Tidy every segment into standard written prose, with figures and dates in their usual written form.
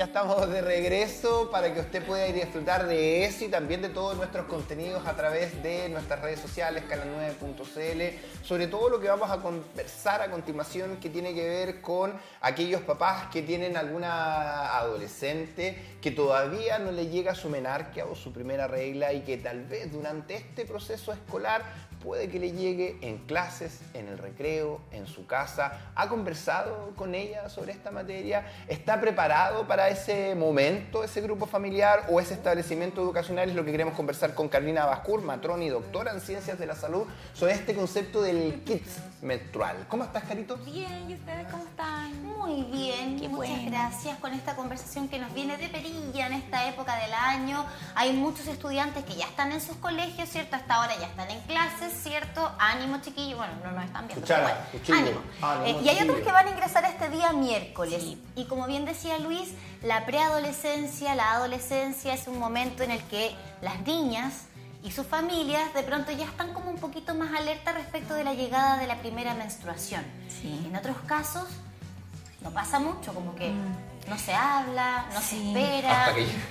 ya estamos de regreso para que usted pueda ir a disfrutar de eso y también de todos nuestros contenidos a través de nuestras redes sociales, canal9.cl, sobre todo lo que vamos a conversar a continuación que tiene que ver con aquellos papás que tienen alguna adolescente que todavía no le llega su menarquia o su primera regla y que tal vez durante este proceso escolar puede que le llegue en clases, en el recreo, en su casa. ¿Ha conversado con ella sobre esta materia? ¿Está preparado para ese momento, ese grupo familiar o ese establecimiento educacional? Es lo que queremos conversar con Carolina Bascur, matrona y doctora en Ciencias de la Salud, sobre este concepto del kits menstrual. ¿Cómo estás, Carito? Bien, ¿y ustedes cómo están? Muy bien, Qué muchas bueno. gracias con esta conversación que nos viene de perilla en esta época del año. Hay muchos estudiantes que ya están en sus colegios, ¿cierto? Hasta ahora ya están en clases, ¿cierto? Ánimo, chiquillos. Bueno, no nos están viendo. Cuchara, pero bueno, cuchillo. ánimo. Y hay otros que van a ingresar este día miércoles. Sí. Y como bien decía Luis, la preadolescencia, la adolescencia es un momento en el que las niñas y sus familias de pronto ya están como un poquito más alerta respecto de la llegada de la primera menstruación. Sí. En otros casos no pasa mucho, como que no se habla, no se espera,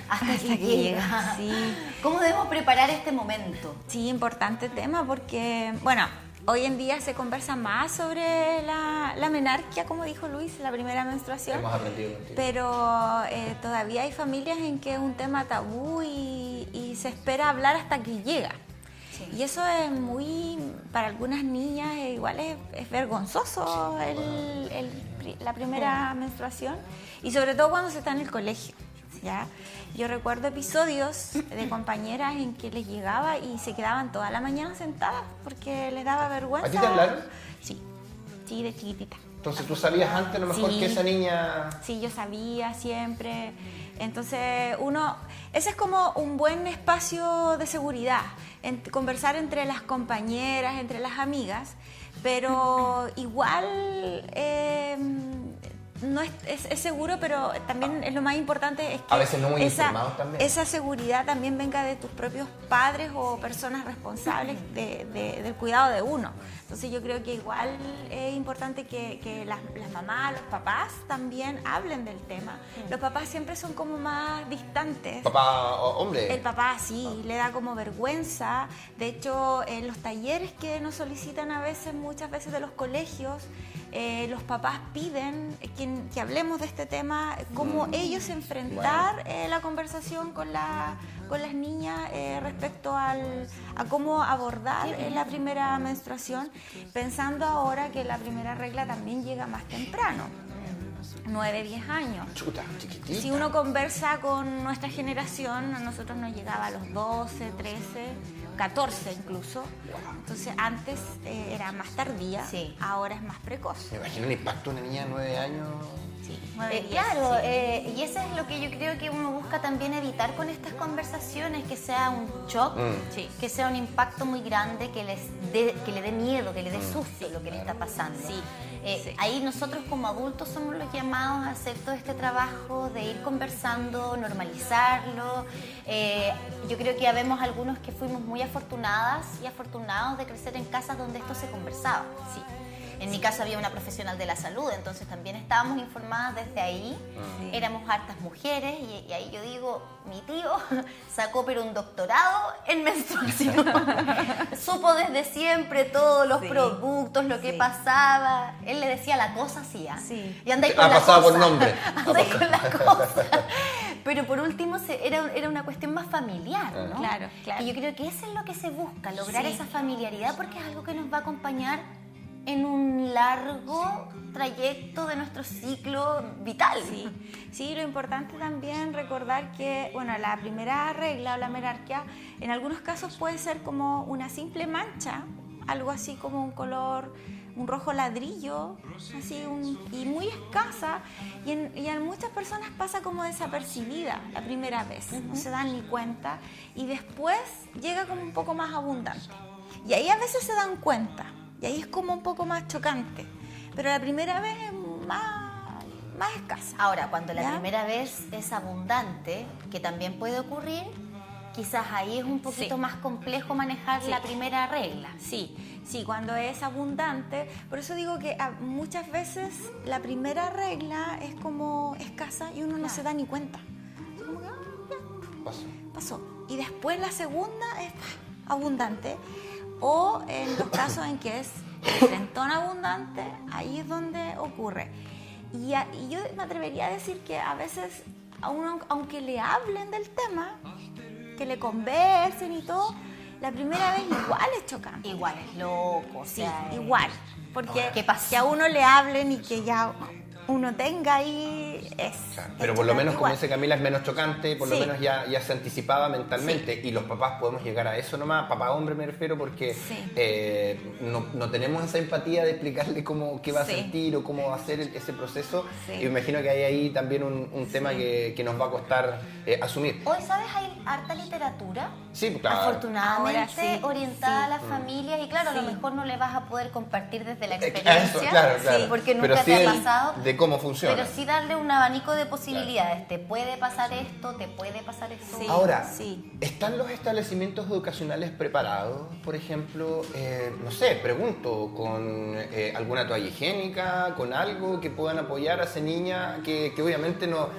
Hasta que llega. Sí. ¿Cómo debemos preparar este momento? Sí, importante tema porque, bueno, hoy en día se conversa más sobre la menarquia, como dijo Luis, la primera menstruación. Hemos aprendido contigo. Pero todavía hay familias en que es un tema tabú y se espera hablar hasta que llega. Sí. Y eso es muy, para algunas niñas igual es vergonzoso la primera menstruación y sobre todo cuando se está en el colegio, ¿ya? Yo recuerdo episodios de compañeras en que les llegaba y se quedaban toda la mañana sentadas porque les daba vergüenza. ¿A ti te hablaron? Sí, de chiquitita. Entonces tú sabías antes a lo mejor Sí. que esa niña... Sí, yo sabía siempre. Entonces, ese es como un buen espacio de seguridad, conversar entre las compañeras, entre las amigas, pero igual no es seguro, pero también es lo más importante es que A veces no muy informados también. esa seguridad también venga de tus propios padres o personas responsables del cuidado de uno. Entonces yo creo que igual es importante que las mamás, los papás también hablen del tema. Los papás siempre son como más distantes. Papá, hombre. El papá sí, le da como vergüenza. De hecho, en los talleres que nos solicitan muchas veces de los colegios, los papás piden que hablemos de este tema, cómo ellos enfrentar la conversación con las niñas respecto a cómo abordar la primera menstruación, pensando ahora que la primera regla también llega más temprano. 9, 10 años. Chuta, chiquitita. Si uno conversa con nuestra generación, a nosotros nos llegaba a los 12, 13, 14 incluso. Entonces antes era más tardía, Sí. ahora es más precoz. Me imagino el impacto de una niña de 9 años. Sí, 9, 10, Claro, sí. y eso es lo que yo creo que uno busca también evitar con estas conversaciones, que sea un shock, Sí. que sea un impacto muy grande, que le dé miedo, que le dé susto lo que le está pasando. Sí. Sí. Ahí nosotros como adultos somos los llamados a hacer todo este trabajo de ir conversando, normalizarlo. Yo creo que habemos algunos que fuimos muy afortunadas y afortunados de crecer en casas donde esto se conversaba. Sí. En mi caso había una profesional de la salud, entonces también estábamos informadas desde ahí. Sí. Éramos hartas mujeres y ahí yo digo, mi tío sacó pero un doctorado en menstruación. Supo desde siempre todos los Sí. productos, lo que Sí. pasaba. Él le decía la cosa así, ¿ah? Sí. Y andáis Ha con la pasado por cosa. nombre. Andáis con la cosa. Pero por último era una cuestión más familiar, ¿no? Claro, claro. Y yo creo que eso es lo que se busca, lograr Sí. esa familiaridad, porque es algo que nos va a acompañar en un largo trayecto de nuestro ciclo vital. Sí, lo importante también recordar que, bueno, la primera regla o la menarquia en algunos casos puede ser como una simple mancha, algo así como un color, un rojo ladrillo, así y muy escasa, y en muchas personas pasa como desapercibida la primera vez, no se dan ni cuenta, y después llega como un poco más abundante. Y ahí a veces se dan cuenta, y ahí es como un poco más chocante, pero la primera vez es más escasa. Ahora, cuando la ¿Ya? primera vez es abundante, que también puede ocurrir, quizás ahí es un poquito más complejo manejar la primera regla. Sí, cuando es abundante. Por eso digo que muchas veces la primera regla es como escasa y uno no se da ni cuenta. Como que, pasó. Y después la segunda es abundante. O en los casos en que es frentón abundante, ahí es donde ocurre. Y yo me atrevería a decir que a veces, a uno, aunque le hablen del tema, que le conversen y todo, la primera vez igual es chocante. Igual es loco, o sea, igual. Porque ¿qué pasa? que a uno le hablen y que ya uno tenga ahí es... Claro, pero por lo menos, como igual. dice Camila, es menos chocante, por lo menos ya se anticipaba mentalmente. Y los papás podemos llegar a eso nomás, papá hombre me refiero, porque no tenemos esa empatía de explicarle qué va a sentir o cómo va a ser ese proceso. Y me imagino que hay ahí también un tema que nos va a costar asumir. Hoy, ¿sabes? Hay harta literatura, Sí, claro. afortunadamente, orientada a las familias. Y claro, a lo mejor no le vas a poder compartir desde la Eso, experiencia, claro. porque Pero nunca sí te ha pasado. de cómo funciona. Pero sí darle un abanico de posibilidades. Te puede pasar esto, te puede pasar esto. Sí. Ahora, Sí. ¿están los establecimientos educacionales preparados? Por ejemplo, no sé, pregunto, con alguna toalla higiénica, con algo que puedan apoyar a esa niña que obviamente no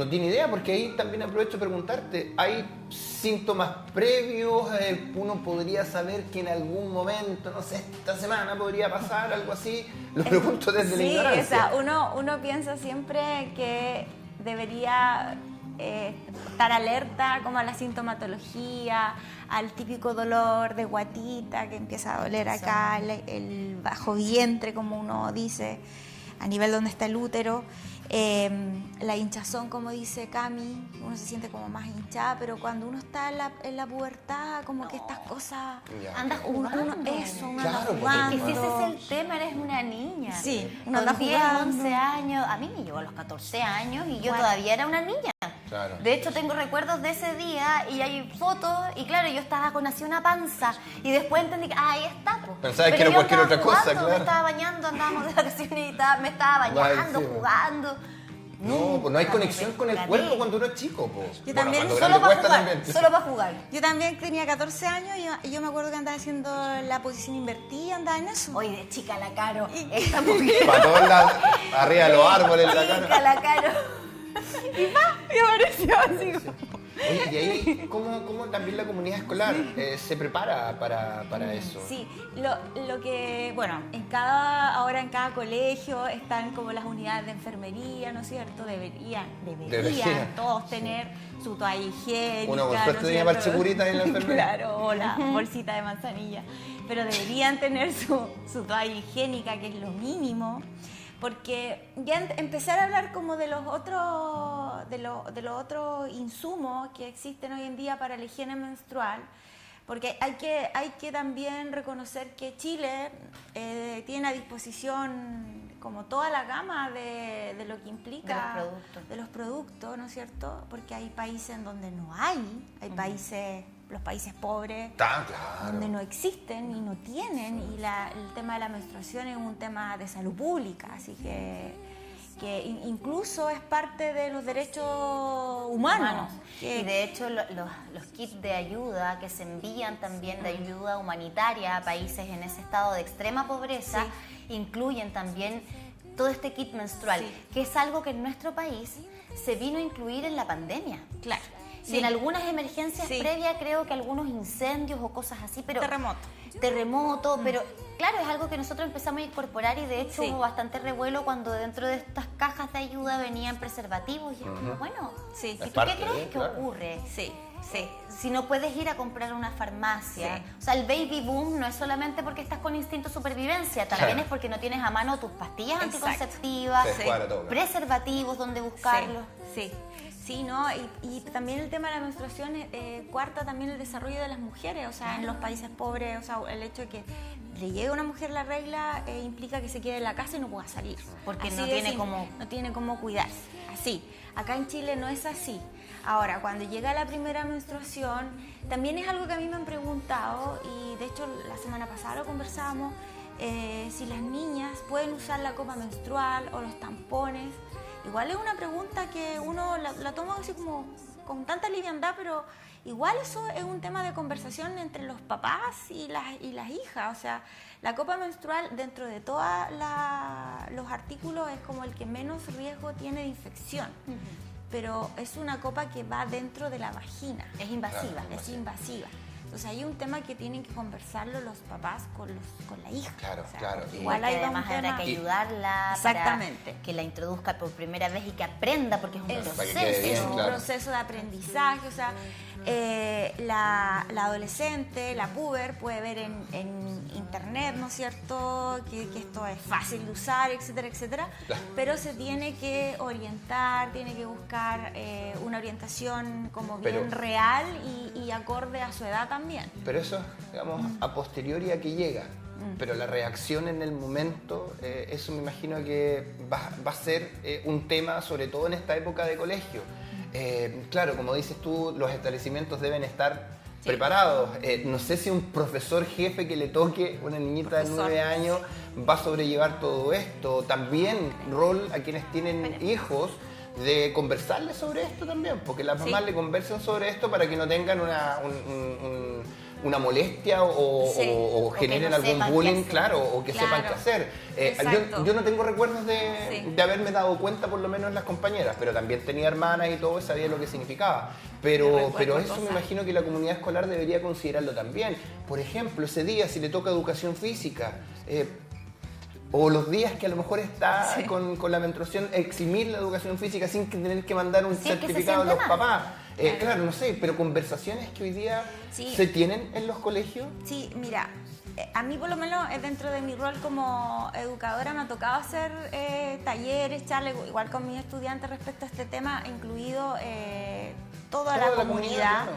tiene idea, porque ahí también aprovecho de preguntarte, ¿hay síntomas previos? ¿Uno podría saber que en algún momento, no sé, esta semana podría pasar algo así? Lo pregunto desde la ignorancia. Sí, o sea, uno piensa siempre que debería estar alerta como a la sintomatología, al típico dolor de guatita que empieza a doler acá, el bajo vientre, como uno dice, a nivel donde está el útero. La hinchazón, como dice Cami, uno se siente como más hinchada, pero cuando uno está en la pubertad, como que estas cosas... Andas jugando. Uno anda Claro, jugando. Y si ese es el tema, eres una niña. Sí, uno anda con 10, jugando. 11 años. A mí me llegó a los 14 años y yo todavía era una niña. Claro. De hecho, tengo recuerdos de ese día y hay fotos. Y claro, yo estaba con así una panza. Y después entendí que ahí está. Po. Pensabas que Pero era yo cualquier estaba otra cosa, jugando, claro. Me estaba bañando, andábamos de vacaciones y me estaba bañando, Ay, sí, jugando. No, pues no hay conexión con el Gané. cuerpo cuando uno es chico. Yo también, cuando Solo grande para cuesta jugar. también. Solo para jugar. Yo también tenía 14 años y yo me acuerdo que andaba haciendo la posición invertida, andaba en eso. Hoy de chica la Caro. Esta mujer. Para todos lados, arriba de los árboles, la Chica cara. la Caro. Me pareció así como... Oye, y ahí, ¿cómo también la comunidad escolar se prepara para eso? Sí, lo que, bueno, ahora en cada colegio están como las unidades de enfermería, ¿no es cierto? Deberían todos tener su toalla higiénica. Uno con ¿no suerte es tenía cierto? parchecurita en la enfermería. Claro, o la bolsita de manzanilla. Pero deberían tener su toalla higiénica, que es lo mínimo. Porque ya empezar a hablar como de los otros insumos que existen hoy en día para la higiene menstrual, porque hay que también reconocer que Chile tiene a disposición como toda la gama de lo que implica de los productos, ¿no es cierto? Porque hay países en donde no hay los países pobres, Claro. donde no existen y no tienen, y el tema de la menstruación es un tema de salud pública, así que incluso es parte de los derechos humanos. Y de hecho los kits de ayuda que se envían también, de ayuda humanitaria a países en ese estado de extrema pobreza, incluyen también todo este kit menstrual, que es algo que en nuestro país se vino a incluir en la pandemia. Claro. Y en algunas emergencias previas, creo que algunos incendios o cosas así, pero... Terremoto, pero claro, es algo que nosotros empezamos a incorporar y de hecho hubo bastante revuelo cuando dentro de estas cajas de ayuda venían preservativos y es como, bueno, ¿y tú qué crees que ocurre? Sí. Si no puedes ir a comprar a una farmacia. O sea, el baby boom no es solamente porque estás con instinto de supervivencia, también es porque no tienes a mano tus pastillas anticonceptivas, preservativos, donde buscarlos. Sí, ¿no? Y también el tema de la menstruación cuarta también el desarrollo de las mujeres, o sea, en los países pobres, o sea, el hecho de que le llegue a una mujer la regla implica que se quede en la casa y no pueda salir. Porque así no tiene cómo cuidarse. Así. Acá en Chile no es así. Ahora, cuando llega la primera menstruación, también es algo que a mí me han preguntado, y de hecho la semana pasada lo conversábamos, si las niñas pueden usar la copa menstrual o los tampones. Igual es una pregunta que uno la toma así como con tanta liviandad, pero igual eso es un tema de conversación entre los papás y las hijas. O sea, la copa menstrual dentro de todos los artículos es como el que menos riesgo tiene de infección. Pero es una copa que va dentro de la vagina. Es invasiva. Es invasiva. Entonces hay un tema que tienen que conversarlo los papás con la hija. Claro, o sea, claro. Igual hay además habrá que ayudarla. Exactamente. Para que la introduzca por primera vez y que aprenda, porque es un proceso. Es un proceso de aprendizaje. O sea, la adolescente, la puber, puede ver en internet, ¿no es cierto?, que esto es fácil de usar, etcétera, etcétera. Claro. Pero se tiene que orientar, tiene que buscar una orientación como bien real y acorde a su edad también. Pero eso, digamos, a posteriori a que llega. Pero la reacción en el momento, eso me imagino que va a ser un tema, sobre todo en esta época de colegio. Claro, como dices tú, los establecimientos deben estar preparados. No sé si un profesor jefe que le toque una niñita de 9 años va a sobrellevar todo esto. También rol a quienes tienen hijos de conversarles sobre esto también, porque las mamás le conversan sobre esto para que no tengan una molestia o generen algún bullying, claro, o que sepan qué hacer. Yo no tengo recuerdos de haberme dado cuenta, por lo menos las compañeras, pero también tenía hermanas y todo, sabía lo que significaba. Pero eso me imagino que la comunidad escolar debería considerarlo también. Por ejemplo, ese día, si le toca educación física, o los días que a lo mejor está con la menstruación, eximir la educación física sin tener que mandar un certificado a los papás. Claro, no sé, pero conversaciones que hoy día se tienen en los colegios. Sí, mira, a mí por lo menos dentro de mi rol como educadora me ha tocado hacer talleres, charlas, igual con mis estudiantes respecto a este tema, incluido toda la comunidad.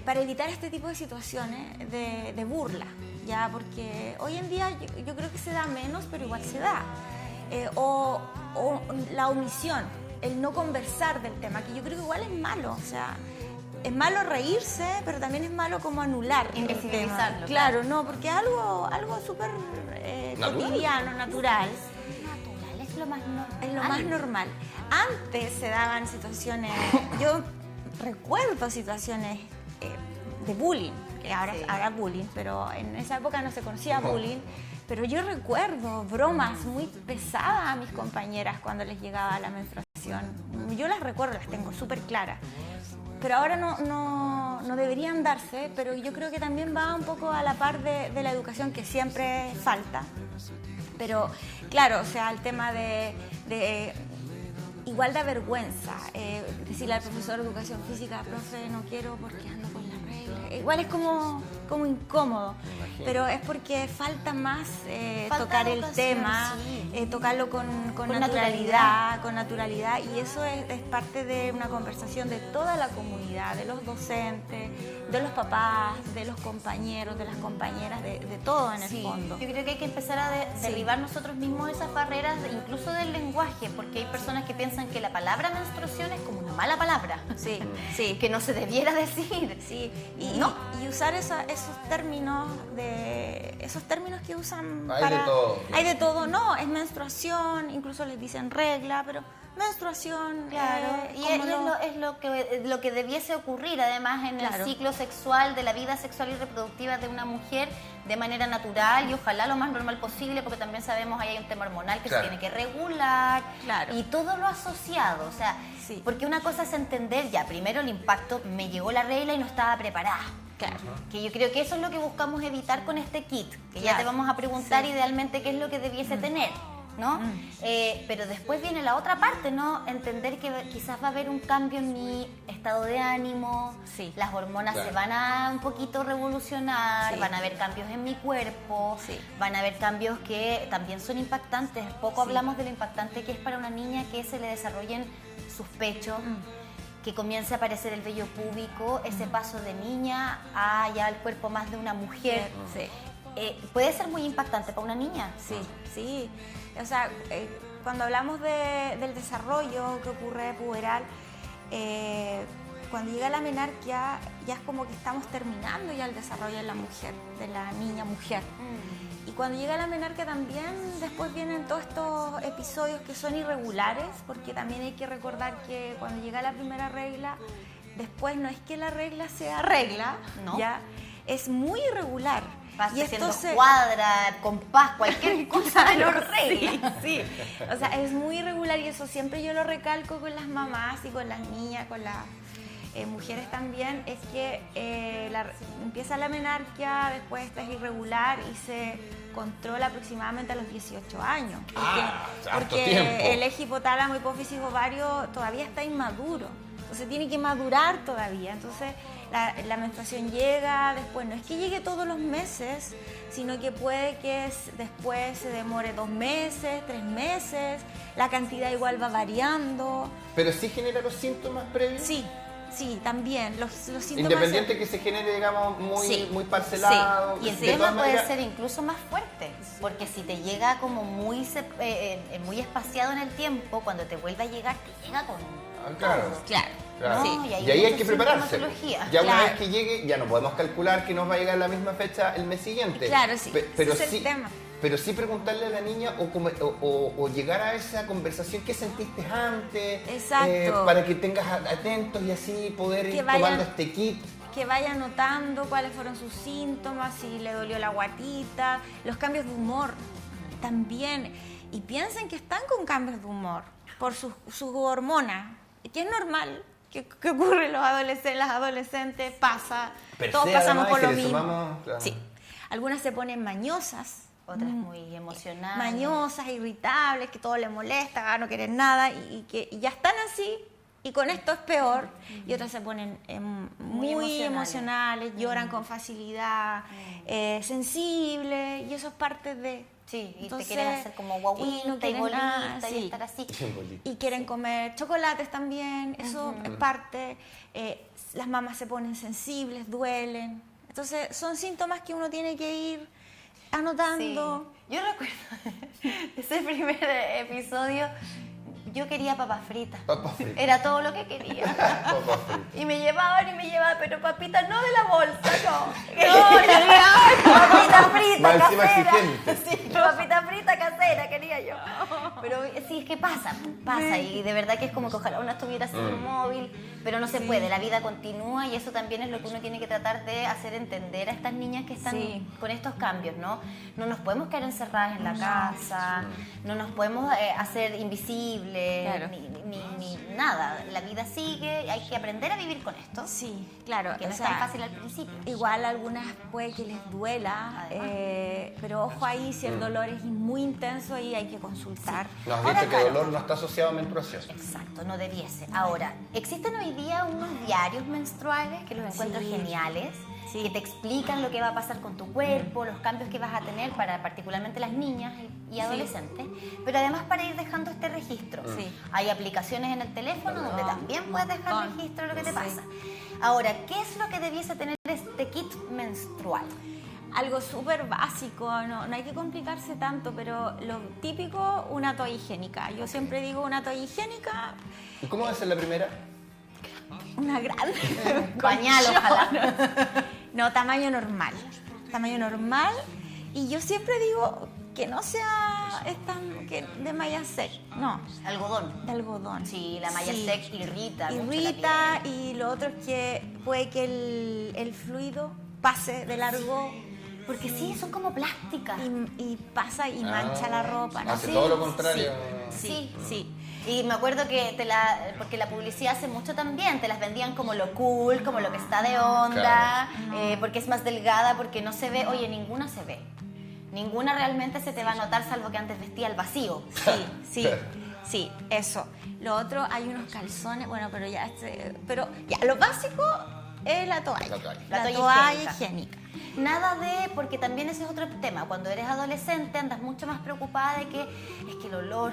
Para evitar este tipo de situaciones de burla, ya, porque hoy en día yo creo que se da menos, pero igual se da. O la omisión, el no conversar del tema, que yo creo que igual es malo. O sea, es malo reírse, pero también es malo como anular el tema. Claro, no, porque es algo súper cotidiano, natural. Es lo más normal. Es lo más normal. Antes se daban situaciones, yo recuerdo situaciones de bullying, que ahora bullying, pero en esa época no se conocía bullying. Pero yo recuerdo bromas muy pesadas a mis compañeras cuando les llegaba la menstruación. Yo las recuerdo, las tengo súper claras. Pero ahora no deberían darse, pero yo creo que también va un poco a la par de la educación, que siempre falta. Pero claro, o sea, el tema de igual da vergüenza decirle al profesor de educación física: profe, no quiero porque ando con la regla. Igual es como incómodo, pero es porque falta más tocar el tema, tocarlo con naturalidad, y eso es parte de una conversación de toda la comunidad, de los docentes, de los papás, de los compañeros, de las compañeras, de todo en el fondo. Yo creo que hay que empezar a derribar nosotros mismos esas barreras, incluso del lenguaje, porque hay personas que piensan que la palabra menstruación es como una mala palabra, que no se debiera decir. Sí, y usar esos términos que usan hay de todo, no, es menstruación, incluso les dicen regla, pero menstruación, claro, y es lo que debiese ocurrir además en el ciclo sexual, de la vida sexual y reproductiva de una mujer, de manera natural y ojalá lo más normal posible, porque también sabemos ahí hay un tema hormonal que se tiene que regular, y todo lo asociado, o sea, porque una cosa es entender ya, primero el impacto, me llegó la regla y no estaba preparada. Claro. Que yo creo que eso es lo que buscamos evitar con este kit, que ya te vamos a preguntar idealmente qué es lo que debiese tener, ¿no? Pero después viene la otra parte, ¿no? Entender que quizás va a haber un cambio en mi estado de ánimo, las hormonas se van a un poquito revolucionar, van a haber cambios en mi cuerpo, van a haber cambios que también son impactantes. Poco hablamos de lo impactante que es para una niña que se le desarrollen sus pechos, que comience a aparecer el vello púbico, ese paso de niña a ya el cuerpo más de una mujer. Puede ser muy impactante para una niña. Sí. O sea, cuando hablamos del desarrollo que ocurre puberal, cuando llega la menarquia ya es como que estamos terminando ya el desarrollo de la mujer, de la niña mujer. Y cuando llega la menarquia también, después vienen todos estos episodios que son irregulares, porque también hay que recordar que cuando llega la primera regla, después no es que la regla sea regla, No. ya es muy irregular. Vas Y haciendo esto cuadra, compás, cualquier cosa de los reglas. Sí, o sea, es muy irregular y eso siempre yo lo recalco con las mamás y con las niñas, con las mujeres también, es que empieza la menarquia, después esta es irregular y se controla aproximadamente a los 18 años. Porque tiempo. el eje hipotálamo, hipófisis, ovario todavía está inmaduro. Entonces tiene que madurar todavía. Entonces la menstruación llega, después no es que llegue todos los meses, sino que puede que después se demore 2 meses, 3 meses, la cantidad igual va variando. ¿Pero sí genera los síntomas previos? Sí, también. Los síntomas. Independiente que se genere, digamos, Sí. muy parcelado. Y el de tema todas puede maneras- ser incluso más fuerte, porque si te llega como muy espaciado en el tiempo, cuando te vuelve a llegar, te llega con... Claro. Claro. Claro. Sí. Y y ahí hay hay mucha que prepararse. sintomatología. Ya una Claro. vez que llegue, ya no podemos calcular que nos va a llegar a la misma fecha el mes siguiente. Claro, sí. Pero Ese es el sí, tema. pero sí preguntarle a la niña o llegar a esa conversación que sentiste antes. Exacto. Para que tengas atentos y así poder Que ir vayan- tomando este kit. Que vaya notando cuáles fueron sus síntomas, si le dolió la guatita, los cambios de humor también. Y piensen que están con cambios de humor por sus hormonas, que es normal, que ocurre en los adolescentes, las adolescentes, pasa, Per todos se, pasamos además, por que lo le mismo. sumamos, claro. Sí. Algunas se ponen mañosas. Otras muy emocionales. Mañosas, irritables, que todo les molesta, no quieren nada y que ya están así y con esto es peor. Y otras se ponen muy emocionales, lloran con facilidad, sensibles y eso es parte de... Sí, y Entonces, te quieren hacer como guaguita y, quieren bolita nada, y sí. estar así. Y quieren comer chocolates también, eso es parte. Las mamás se ponen sensibles, duelen. Entonces son síntomas que uno tiene que ir anotando. Sí. Yo recuerdo ese primer episodio, yo quería papas fritas. Papas fritas. Era todo lo que quería. Papas fritas. Y me llevaban, pero papitas no de la bolsa, no. No, yo quería papita frita Más encima casera. exigente. Sí, papita frita casera quería yo. Pero sí, es que pasa. Y de verdad que es como que ojalá uno estuviera así un móvil, pero no se puede, la vida continúa y eso también es lo que uno tiene que tratar de hacer entender a estas niñas que están con estos cambios, ¿no? No nos podemos quedar encerradas en la casa, no nos podemos hacer invisibles, Claro. ni nada. La vida sigue, hay que aprender a vivir con esto, Sí, claro. que no o es sea, tan fácil al principio. Igual a algunas puede que les duela, pero ojo ahí, si el dolor es muy intenso, ahí hay que consultar. Nos Ahora, dice que claro. dolor no está asociado a menstruación. Exacto, no debiese. Ahora, existen hoy día unos diarios menstruales que los encuentro Sí. geniales, Sí. que te explican lo que va a pasar con tu cuerpo, los cambios que vas a tener para particularmente las niñas y adolescentes, pero además para ir dejando este registro. Sí. Hay aplicaciones en el teléfono donde también puedes dejar registro de lo que te pasa. Ahora, ¿qué es lo que debiese tener este kit menstrual? Algo súper básico, no hay que complicarse tanto, pero lo típico, una toalla higiénica. Yo siempre digo una toalla higiénica, ¿Y cómo va a ser la primera? una grande. Pañal, ojalá. No, tamaño normal. Tamaño normal. Y yo siempre digo que no sea de malla sec, no, Algodón. de algodón. Sí, la malla Sí. sec irrita. mucho la Irrita piel. y lo otro es que puede que el fluido pase de largo Porque sí, son como plásticas. y pasa y mancha la ropa. ¿no? Hace Sí, todo lo contrario. Sí. Y me acuerdo que porque la publicidad hace mucho también, te las vendían como lo cool, como lo que está de onda, porque es más delgada, porque no se ve, oye, ninguna se ve. Ninguna realmente se te va a notar, salvo que antes vestía al vacío. Sí, eso. Lo otro, hay unos calzones, bueno, pero ya lo básico es la toalla. La toalla toalla higiénica. Nada de, porque también ese es otro tema, cuando eres adolescente andas mucho más preocupada de que es que el olor,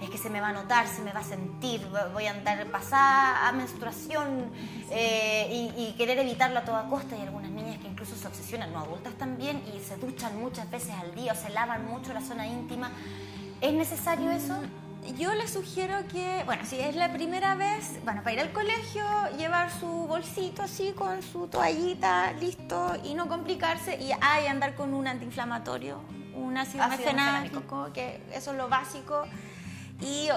es que se me va a notar, se me va a sentir, voy a andar pasada a menstruación y querer evitarlo a toda costa. Y algunas niñas que incluso se obsesionan, no adultas también, y se duchan muchas veces al día o se lavan mucho la zona íntima. ¿Es necesario eso? Yo les sugiero que, bueno, si es la primera vez, bueno, para ir al colegio, llevar su bolsito así con su toallita, listo, y no complicarse, y andar con un antiinflamatorio, un ácido mefenámico, que eso es lo básico, y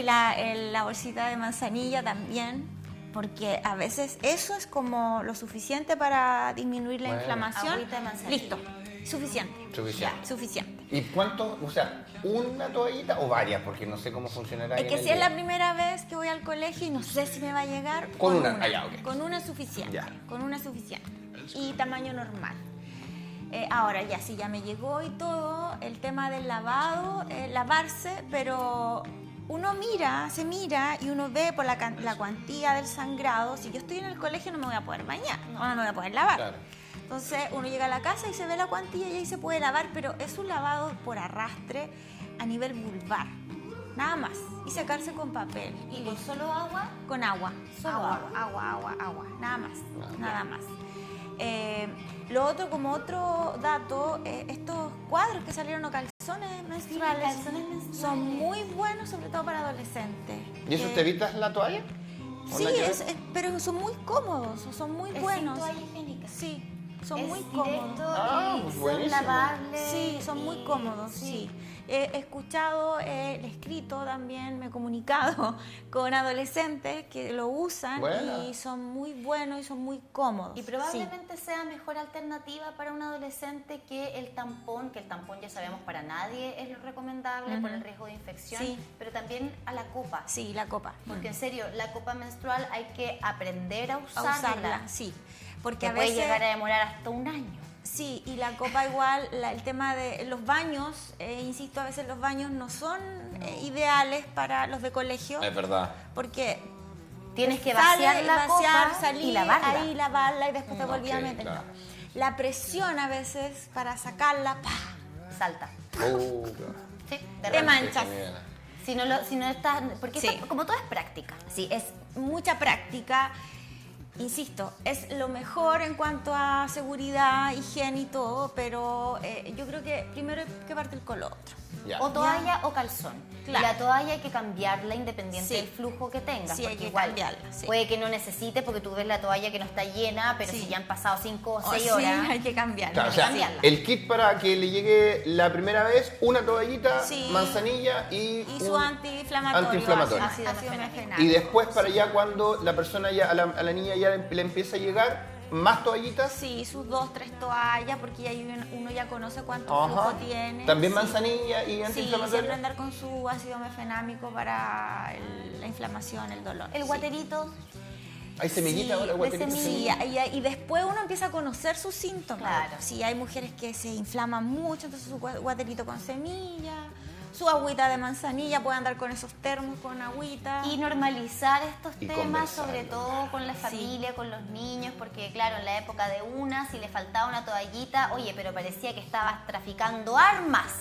la bolsita de manzanilla también, porque a veces eso es como lo suficiente para disminuir la inflamación. Agüita de manzanilla. Listo, suficiente. Suficiente. ¿Y cuánto? O sea, ¿una toallita o varias? Porque no sé cómo funcionará. Es que si es la primera vez que voy al colegio y no sé si me va a llegar, con una. Okay. Con una es suficiente. Ya. Con una es suficiente. Y tamaño normal. Ahora ya, si ya me llegó y todo, el tema del lavado, lavarse, pero uno se mira y uno ve por la cuantía del sangrado. Si yo estoy en el colegio no me voy a poder bañar, no me voy a poder lavar. Claro. Entonces uno llega a la casa y se ve la cuantía y ahí se puede lavar, pero es un lavado por arrastre a nivel vulvar, nada más. Y secarse con papel. ¿Y con solo agua? Con agua. Solo Agua, nada más. Nada más. Lo otro, como otro dato, estos cuadros que salieron o calzones menstruales, son muy buenos, sobre todo para adolescentes. ¿Y eso te evitas la toalla? Sí, pero son muy cómodos, son muy buenos. ¿Es sin toalla higiénica? Sí, son muy directo cómodos. y son buenísimo. lavables. Sí, son muy cómodos, sí. He escuchado, he escrito también, me he comunicado con adolescentes que lo usan. Buena. Y son muy buenos y son muy cómodos. Y probablemente sea mejor alternativa para un adolescente que el tampón ya sabemos para nadie es lo recomendable por el riesgo de infección, Sí. pero también a la copa. Sí, la copa. Porque en serio, la copa menstrual hay que aprender a A usarla. sí. Porque Que a puede veces... llegar a demorar hasta un año. Sí, y la copa igual, el tema de los baños, insisto, a veces los baños no son ideales para los de colegio. Es verdad. porque Tienes que vaciar la copa salir, y lavarla. ahí lavarla y después te volví a ok, meter. claro. La presión a veces para sacarla, ¡pah! Salta. Claro. Sí, Te manchas. Si no estás... Porque Sí. como todo es práctica. Sí, es mucha práctica. Insisto, es lo mejor en cuanto a seguridad, higiene y todo, pero yo creo que primero hay que partir con lo otro. Ya. O toalla o calzón. Claro. Y la toalla hay que cambiarla independiente Sí. del flujo que tengas. Sí, hay porque que igual cambiarla, sí. puede que no necesites porque tú ves la toalla que no está llena, pero Sí. si ya han pasado 5 o 6 Sí, horas... hay que cambiarla. Claro, o Hay sea, que cambiarla. el kit para que le llegue la primera vez, una toallita, Sí. manzanilla y su un antiinflamatorio. Ácido mefenámico. Y después para allá cuando la persona ya, a la niña ya le empieza a llegar, más toallitas. Sí, sus 2, 3 toallas, porque ya uno ya conoce cuánto Ajá. flujo tiene. También Sí. manzanilla y Sí, antiinflamatorio. siempre andar con su ácido mefenámico para la inflamación, el dolor. El sí. guaterito, ¿Hay semillita ahora? de guaterito? semilla. Sí, y después uno empieza a conocer sus síntomas. Claro. Sí, hay mujeres que se inflaman mucho, entonces su guaterito con semilla, su agüita de manzanilla, puede andar con esos termos con agüita. y normalizar estos Y temas, conversarlo. sobre todo con la familia, con los niños, porque claro, en la época de si le faltaba una toallita, oye, pero parecía que estabas traficando armas,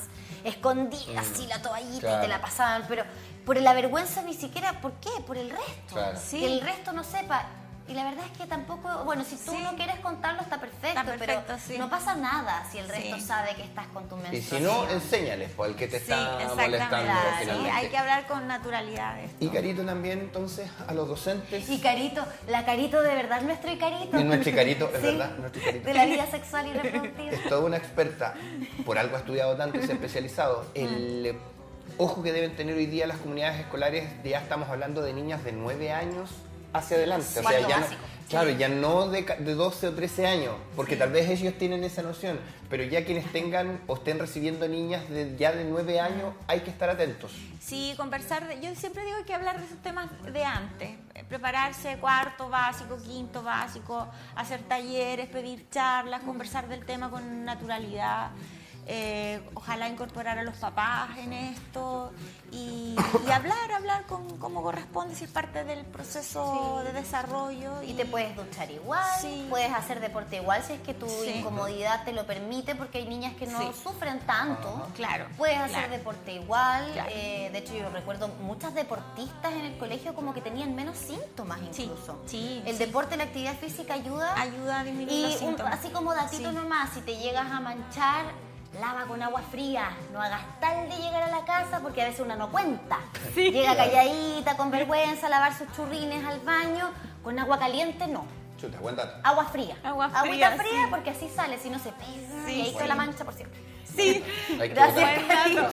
escondidas así la toallita claro. y te la pasaban, pero por la vergüenza ni siquiera, ¿por qué? Por el resto, Claro. Sí. que el resto no sepa. Y la verdad es que tampoco, bueno, si tú Sí. no quieres contarlo está perfecto, Está perfecto, pero sí. no pasa nada si el resto Sí. sabe que estás con tu Y menstruación. si no, enséñales, pues, al que te Sí, está exactamente. molestando Claro, Sí, finalmente. hay que hablar con naturalidad de esto. Y Carito también, entonces, a los docentes. Y Carito, la Carito de verdad, nuestro Icarito. Es nuestro Icarito, es Sí, verdad, nuestro Icarito. de la vida sexual y reproductiva. Es toda una experta, por algo ha estudiado tanto y se ha especializado. El ojo que deben tener hoy día las comunidades escolares, ya estamos hablando de niñas de 9 años hacia adelante. O sea, Cuarto ya básico. claro, ya no de 12 o 13 años, porque tal vez ellos tienen esa noción, pero ya quienes tengan o estén recibiendo niñas ya de 9 años, hay que estar atentos. Sí, conversar, yo siempre digo que hay que hablar de esos temas de antes, prepararse cuarto básico, quinto básico, hacer talleres, pedir charlas, conversar del tema con naturalidad, ojalá incorporar a los papás en esto y hablar como corresponde, si es parte del proceso de desarrollo. Y te puedes duchar igual, Sí. puedes hacer deporte igual si es que tu Sí. incomodidad te lo permite, porque hay niñas que no Sí. sufren tanto. Claro, Puedes hacer claro. deporte igual. Claro. De hecho, yo recuerdo muchas deportistas en el colegio como que tenían menos síntomas Sí, incluso. sí, El sí. deporte, la actividad física ayuda. Ayuda a disminuir Y los síntomas. así como datito Sí. nomás, si te llegas a manchar, lava con agua fría, no hagas tal de llegar a la casa porque a veces una no cuenta. Llega calladita, con vergüenza, a lavar sus churrines al baño, con agua caliente no. Chuta, buen dato. Agua fría. Agüita Agüita fría, fría sí. porque así sale, si no se pega y ahí queda la mancha por siempre. Sí, Hay que Gracias, votar. Cari.